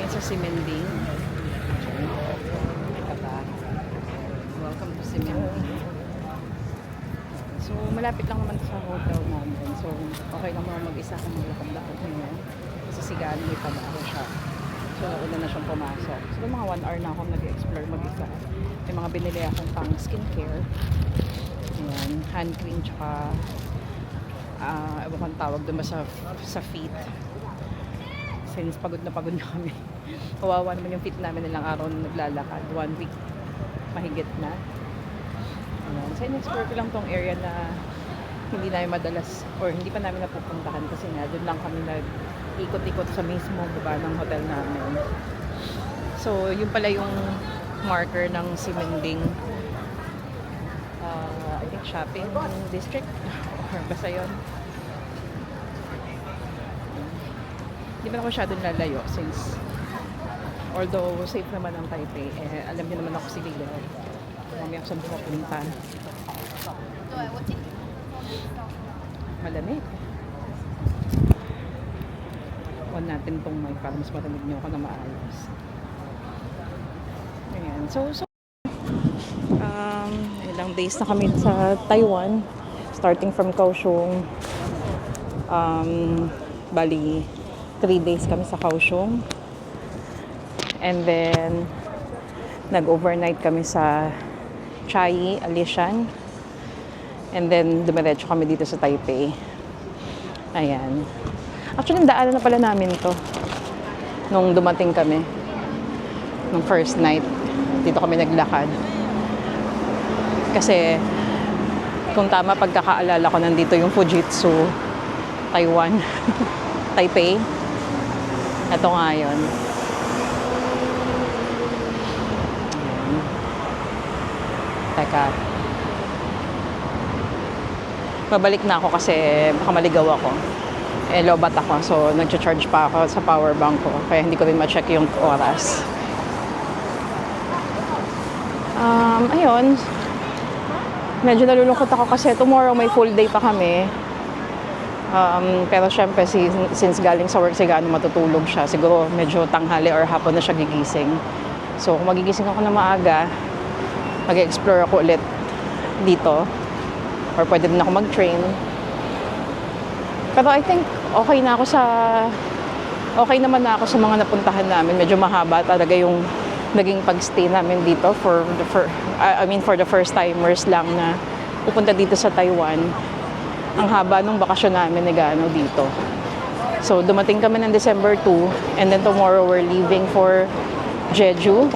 sa Simending. Welcome to Simending. So, malapit lang naman sa hotel namin. So, okay lang mga mag-isa kung maglakad-lakad ngayon. Kasi si Gano may trabaho siya. So, nauna na siyang pumasok. So, mga 1 hour na akong nag-explore mag-isa. May mga binili akong pang skincare. Ayan, hand cream, tsaka ewan kong tawag doon ba sa feet. Since pagod na kami. Kawawa naman yung feet namin nilang araw na naglalakad. 1 week mahigit na. Ayan. So, in-explore ko lang tong area na hindi namin madalas or hindi pa namin napupuntahan kasi nga doon lang kami nag-ikot-ikot sa mismo baba ng hotel namin. So, yun pala yung marker ng Simending I think shopping district or basta yun. Hindi pa ako masyadong lalayo since although safe naman ang Taipei, alam niyo naman ako si Lilo. Mamaya ako saan pumapunta. Malamig. On natin tong mic para mas marinig niyo ako na maayos. Ayan. So ilang days na kami sa Taiwan. Starting from Kaohsiung. Bali 3 days kami sa Kaohsiung. And then nag-overnight kami sa Chiayi, Alishan. And then dumiretso kami dito sa Taipei. Ayan. Actually, daanan na pala namin to nung dumating kami. Nung first night. Dito kami naglakad. Kasi kung tama pagkakaalala ko, nandito yung Fujitsu Taiwan. Taipei. Ito nga yun. Teka. Babalik na ako kasi baka maligaw ako. Lobat ako. So, nag-charge pa ako sa power bank ko. Kaya hindi ko rin ma-check yung oras. Ayun. Medyo nalulungkot ako kasi tomorrow may full day pa kami. Pero syempre, since galing sa work si Gano, matutulog siya. Siguro medyo tanghali or hapon na siya gigising. So, kung magigising ako na maaga, mag-explore ako ulit dito. Or pwede din ako mag-train. Pero I think okay naman na ako sa mga napuntahan namin. Medyo mahaba talaga yung naging pag-stay namin dito for the first timers lang na pupunta dito sa Taiwan. Ang haba nung bakasyon namin ni Gano dito. So, dumating kami ng December 2 and then tomorrow we're leaving for Jeju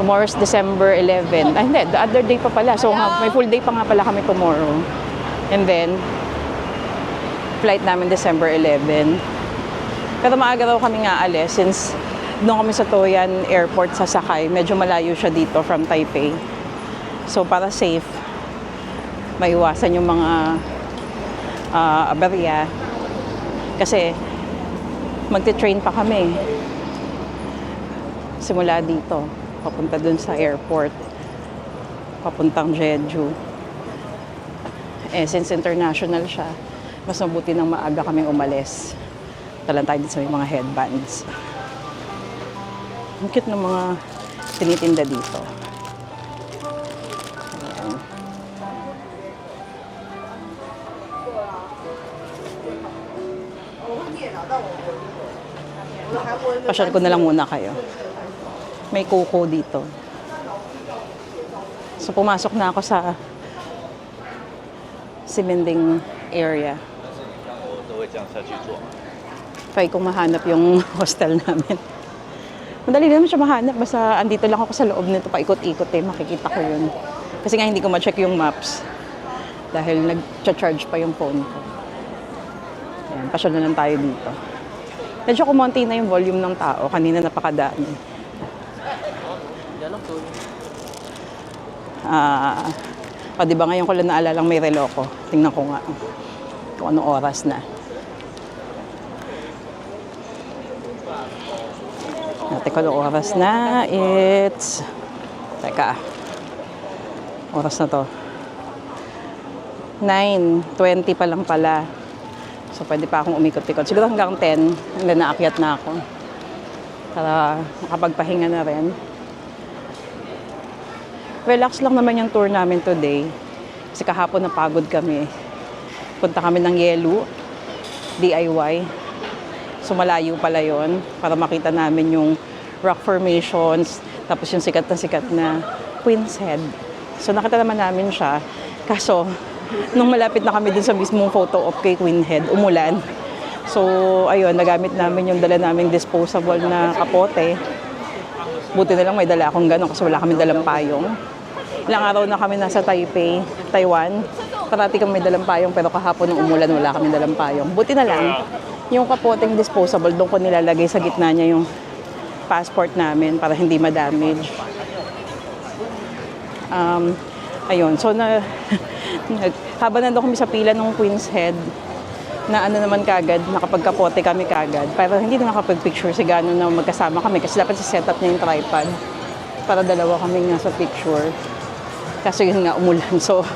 tomorrow's December 11. Hindi, the other day pa pala. So, may full day pa nga pala kami tomorrow. And then, flight namin December 11. Pero maaga raw kami nga alis since doon kami sa Toyan Airport sasakay. Medyo malayo siya dito from Taipei. So, para safe, maiwasan yung mga aberya. Kasi, magti-train pa kami. Simula dito, papunta dun sa airport. Papuntang Jeju. Since international siya, mas mabuti nang maaga kaming umalis. Talan tayo dito sa mga headbands. Ang cute ng mga tinitinda dito. Ayan. Pasyal ko na lang muna kayo. May kuko dito. So, pumasok na ako sa Simending area. Try kong mahanap yung hostel namin. Madali naman siya mahanap. Basta andito lang ako sa loob nito. Paikot-ikot makikita ko yun. Kasi nga hindi ko ma-check yung maps. Dahil nag-charge pa yung phone ko. Ayan, pasyal na lang tayo dito. Medyo kumonti na yung volume ng tao. Kanina napakadami. Diba ngayon ko lang naalalang may relo ko. Tingnan ko nga kung anong oras na. Natin ko anong oras na. Teka. Oras na to. 9:20 pa lang pala. So, pwede pa akong umikot-ikot. Siguro hanggang 10, and then naakyat na ako. Para makapagpahinga na rin. Relax lang naman yung tour namin today. Kasi kahapon napagod kami. Punta kami ng Yelu, DIY. So, malayo pala yun para makita namin yung rock formations, tapos yung sikat na Queen's Head. So, nakita naman namin siya. Kaso, nung malapit na kami dun sa mismong photo op kay Queen Head, umulan. So, ayun, nagamit namin yung dala naming disposable na kapote. Buti na lang may dala akong gano'n kasi wala kami dalang payong. Ilang araw na kami nasa Taipei, Taiwan. Parati kami may dalang payong pero kahapon nung umulan wala kami dalang payong. Buti na lang, yung kapoteng disposable, doon ko nilalagay sa gitna niya yung passport namin para hindi ma-damage. Ayun, so habang nandun kami sa pila ng Queen's Head, na ano naman kagad, nakapagkapote kami kagad. Pero hindi na nakapag-picture si Gano na magkasama kami kasi dapat si setup niya yung tripod para dalawa kami nasa picture. Kaso yun nga, umulan. So,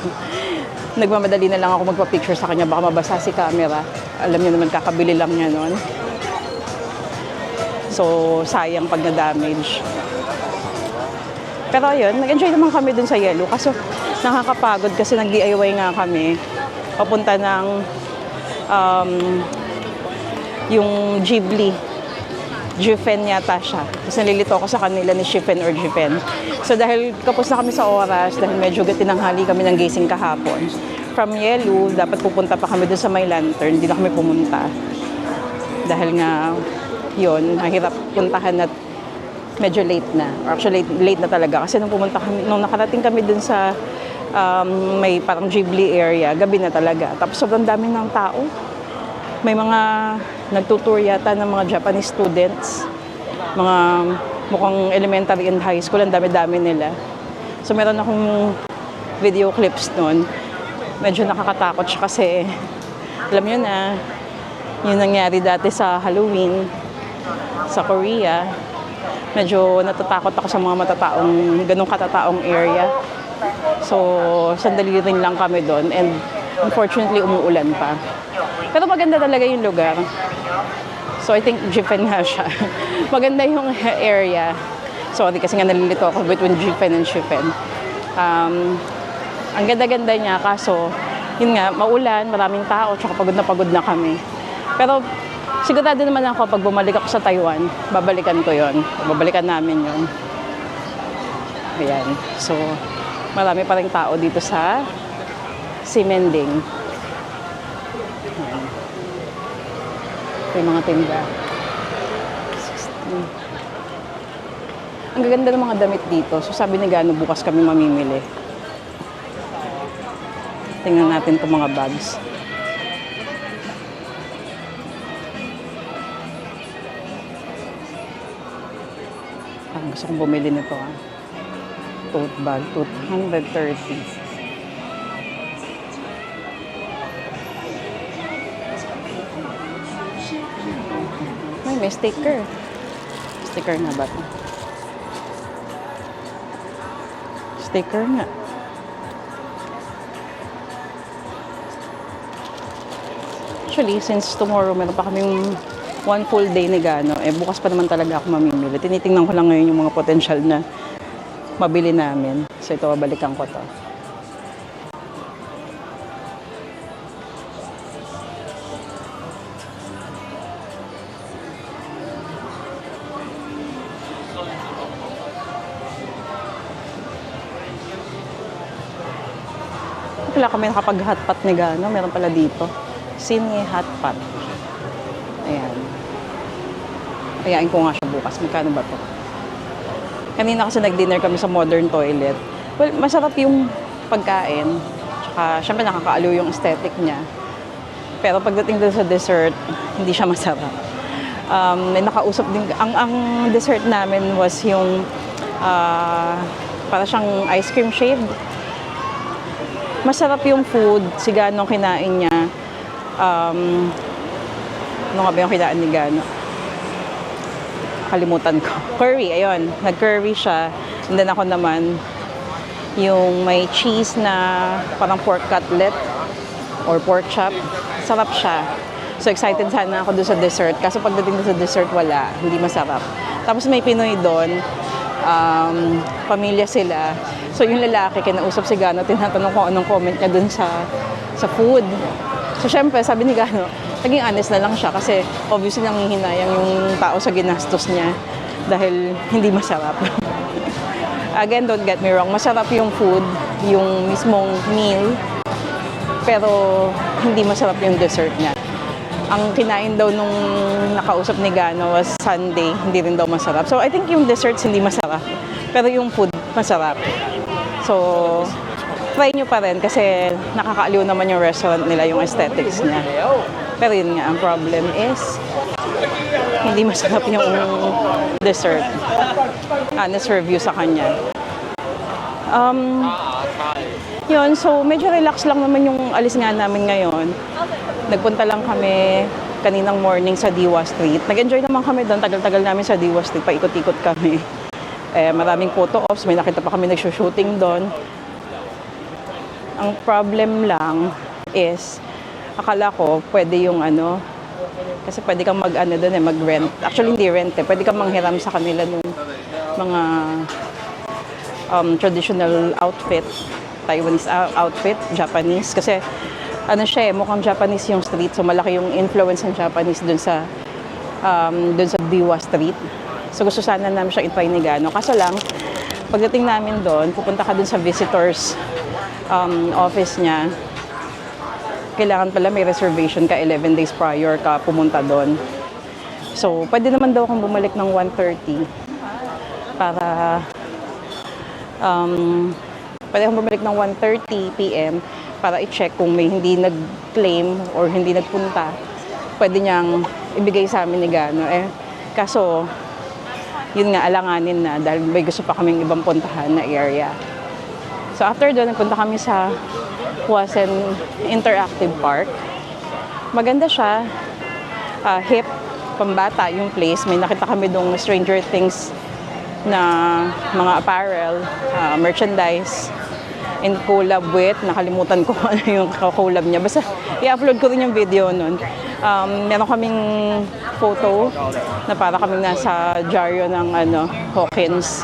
nagmamadali na lang ako magpa-picture sa kanya. Baka mabasa si camera. Alam niyo naman, kakabili lang niya nun. So, sayang pag na-damage. Pero ayun, nag-enjoy naman kami dun sa Yelu. Kaso, nakakapagod kasi nag-DIY nga kami. Papunta ng yung Ghibli. Jifen yata siya. Tapos nalilito ako sa kanila ni Shifen or Jifen. So dahil kapos na kami sa oras, dahil medyo tinanghali kami ng gising kahapon, from Yelu, dapat pupunta pa kami dun sa May Lantern. Hindi na kami pumunta. Dahil nga, yun, mahirap puntahan at medyo late na. Or actually, late na talaga. Kasi nung pumunta kami, nung nakarating kami dun sa may parang Ghibli area, gabi na talaga. Tapos sobrang dami ng tao. May mga nagtutour yata ng mga Japanese students. Mga mukhang elementary and high school. Ang dami-dami nila. So meron akong video clips nun. Medyo nakakatakot siya kasi alam nyo na, yung nangyari dati sa Halloween sa Korea. Medyo natatakot ako sa mga ganong katataong area. So, sandali rin lang kami doon and unfortunately umuulan pa. Pero maganda talaga yung lugar. So, I think Jifen nga siya. Maganda yung area. Sorry, kasi nga nalilito ako between Jifen and Shifen. Ang ganda-ganda niya, kaso, yun nga, maulan, maraming tao, tsaka pagod na kami. Pero, sigurado naman ako, pag bumalik ako sa Taiwan, babalikan ko yon. Babalikan namin yon. Ayan. So, marami pa rin tao dito sa Ximending. Ayan. Ito yung mga tinda. 16. Ang gaganda ng mga damit dito. So, sabi ni Gano, bukas kami mamimili. Tingnan natin itong mga bags. Gusto kong bumili nito tote bag, 230. May sticker. Sticker nga ba ito? Sticker nga. Actually, since tomorrow meron pa kaming one full day ni Gano, bukas pa naman talaga ako mamimili. Tinitingnan ko lang ngayon yung mga potential na mabili namin. So ito, babalikan ko to. Wala kami nakapag-hotpot ni Gano. Meron pala dito. Sine hotpot. Ayan. Kayain ko nga siya bukas. Magkano ba to? Kanina kasi nag-dinner kami sa Modern Toilet. Well, masarap yung pagkain. Tsaka, syempre nakakaaliw yung aesthetic niya. Pero pagdating doon sa dessert, hindi siya masarap. May nakausap din. Ang dessert namin was yung para siyang ice cream shade. Masarap yung food. Si Gano kinain niya. Ano nga ba yung kinain ni Gano? Kalimutan ko. Curry, ayun. Nag-curry siya. And then ako naman, yung may cheese na parang pork cutlet or pork chop. Sarap siya. So excited sana ako doon sa dessert. Kaso pagdating doon sa dessert, wala. Hindi masarap. Tapos may Pinoy doon. Pamilya sila. So yung lalaki, kinausap si Gano, tinatanong ko anong comment niya doon sa food. So syempre, sabi ni Gano, naging honest na lang siya kasi obviously nanghihinayang yung tao sa ginastos niya dahil hindi masarap. Again, don't get me wrong, masarap yung food, yung mismong meal, pero hindi masarap yung dessert niya. Ang kinain daw nung nakausap ni Gano was Sunday, hindi rin daw masarap. So I think yung desserts hindi masarap, pero yung food masarap. So try nyo pa rin kasi nakakaaliw naman yung restaurant nila, yung aesthetics niya. Pero yun nga, ang problem is hindi masarap yung dessert. Honest review sa kanya. Yun, so medyo relax lang naman yung alis nga namin ngayon. Nagpunta lang kami kaninang morning sa Diwa Street. Nag-enjoy naman kami doon, tagal-tagal namin sa Diwa Street, paikot-ikot kami. Maraming photo ops, may nakita pa kami nag-shooting doon. Ang problem lang is, akala ko pwede yung kasi pwede kang doon mag-rent. Actually hindi rent pwede kang manghiram sa kanila nung mga traditional outfit, Taiwanese outfit, Japanese. Kasi siya mukhang Japanese yung street, so malaki yung influence ng Japanese doon sa Diwa Street. So gusto sana namin siya i-try ni Gano. Kaso lang, pagdating namin doon, pupunta ka doon sa visitors office niya. Kailangan pala may reservation ka 11 days prior ka pumunta doon. So, pwede naman daw akong bumalik ng 1:30 para pwede akong bumalik ng 1:30 p.m. para i-check kung may hindi nag-claim or hindi nagpunta. Pwede niyang ibigay sa amin ni Gano. Kaso, yun nga, alanganin na dahil may gusto pa kaming ibang puntahan na area. So after doon, nagpunta kami sa Huasen Interactive Park. Maganda siya. Hip, pambata yung place. May nakita kami doong Stranger Things na mga apparel, merchandise, and collab with, nakalimutan ko ano yung collab niya. Basta i-upload ko rin yung video nun. Meron kaming photo na para kaming nasa dyaryo ng Hawkins.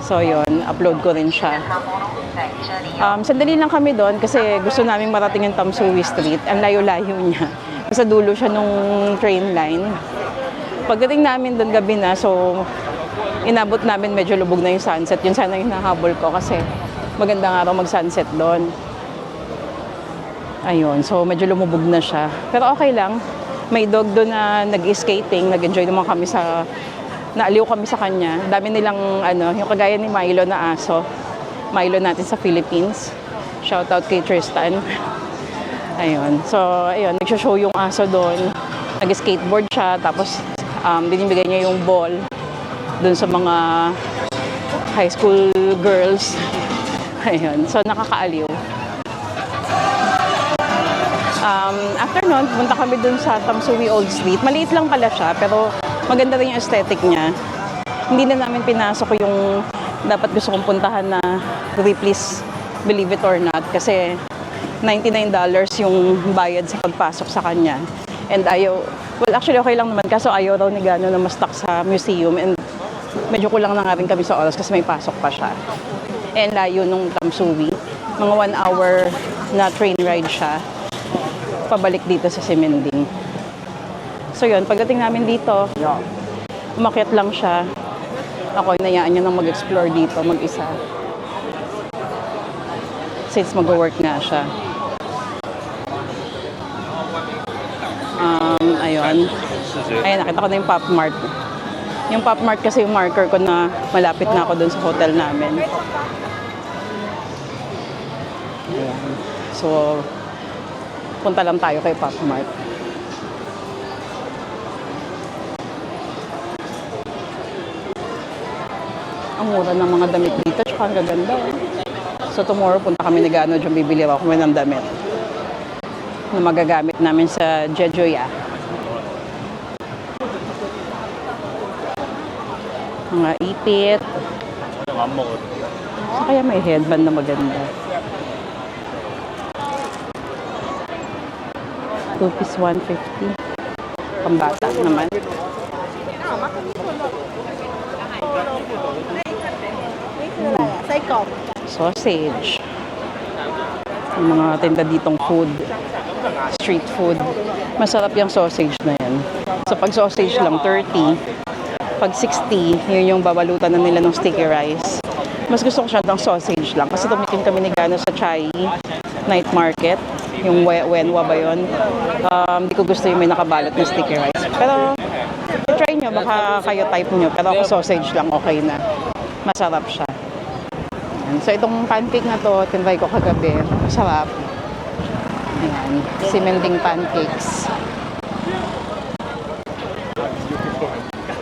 So yun, upload ko rin siya. Sandali lang kami doon kasi gusto naming marating yung Tamsui Street. Ang layo-layo niya. Sa dulo siya nung train line. Pagdating namin doon gabi na, so inabot namin medyo lubog na yung sunset. Yun sana yung nahabol ko kasi magandang araw mag-sunset doon. Ayun, so medyo lumubog na siya. Pero okay lang. May dog doon na nag-skating. Nag-enjoy naman kami naaliw kami sa kanya. Dami nilang yung kagaya ni Milo na aso. Milo natin sa Philippines. Shout out kay Tristan. Ayun. So, ayun, nagsho-show yung aso doon. Nag-skateboard siya, tapos binibigay niya yung ball doon sa mga high school girls. Ayun. So, nakakaaliw. After nun, pumunta kami doon sa Tamsui Old Street. Maliit lang pala siya, pero maganda rin yung aesthetic niya. Hindi na namin pinasok yung dapat gusto kong puntahan na Ripley's Believe It or Not kasi $99 yung bayad sa pagpasok sa kanya. And actually okay lang naman kaso ayaw raw ni Gano na ma-stuck sa museum and medyo kulang na nga rin kami sa oras kasi may pasok pa siya. And layo nung Tamsui. Mga 1 hour na train ride siya pabalik dito sa Simending. So yun, pagdating namin dito, umakyat lang siya. Ako, inayaan niya nang mag-explore dito, mag-isa. Since mag-work nga siya. Ayun. Ayun, nakita ko na yung Pop Mart. Yung Pop Mart kasi yung marker ko na malapit na ako dun sa hotel namin. Ayan. So, punta lang tayo kay Pop Mart. Ang mura ng mga damit dito, tsaka ang gaganda. So tomorrow, punta kami ni Gano, dyan bibili ako kami ng damit na magagamit namin sa Jeju-ya. Mga ipit. So kaya may headband na maganda. Rupees 150. Pambata naman. Sausage. Yung mga tinda ditong food. Street food. Masarap yung sausage na yan. So pag sausage lang, 30. Pag 60, yun yung babalutan na nila ng sticky rice. Mas gusto ko siya ng sausage lang. Kasi tumikim kami ni Gano sa Chai Night Market. Yung Wenwa ba yun? Hindi ko gusto yung may nakabalot na sticky rice. Pero, try nyo. Baka kayo type nyo. Pero ako sausage lang, okay na. Masarap siya. Ayan. So, itong pancake na to, tinry ko kagabi. Masarap. Ayan. Simending pancakes.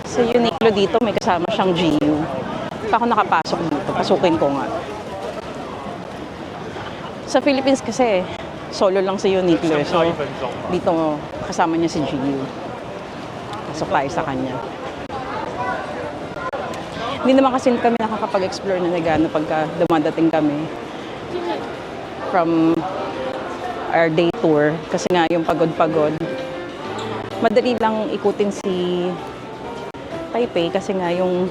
Sa Uniqlo dito, may kasama siyang GU. Pa ako nakapasok dito. Pasukin ko nga. Sa Philippines kasi, solo lang sa Uniqlo. So, dito kasama niya si GU. Pasok tayo sa kanya. Hindi naman kasi kami nakakapag-explore na nagano pagka dumadating kami from our day tour. Kasi nga yung pagod-pagod. Madali lang ikutin si Taipei kasi nga yung